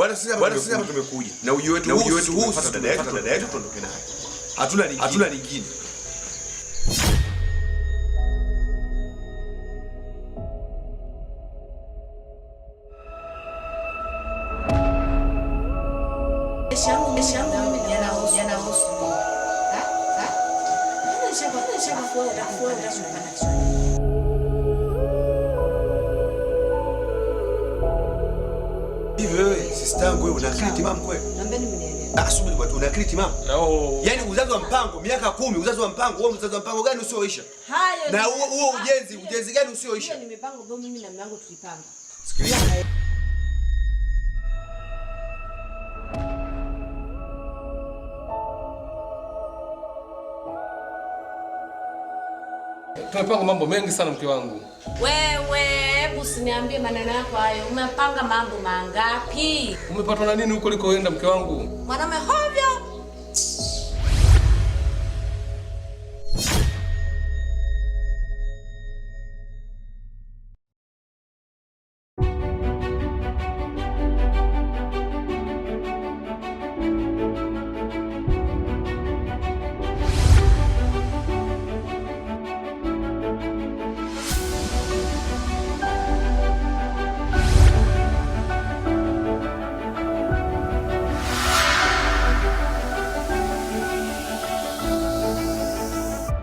Bwana sisi hapa tumekuja. Na ujio wetu huu sasa dada yetu tuondoke naye. Hatuna lingine. Hivi wewe sister yangu wewe una akili timamu kweli? Naombeni mnielewe. Subiri kwa tu una akili timamu? No. Yaani uzazi wa mpango miaka 10 uzazi wa mpango, wewe uzazi wa mpango gani usioisha? Hayo. Na huo ujenzi gani usioisha? Hiyo ni mipango ambayo mimi na mume wangu tulipanga. Sikiliza. Tumepanga mambo mengi sana mke wangu. Wewe, hebu usiniambie maneno yako hayo. Umepanga mambo mangapi? Umepatwa na nini huko ulikoenda mke wangu? Mwanaume hovyo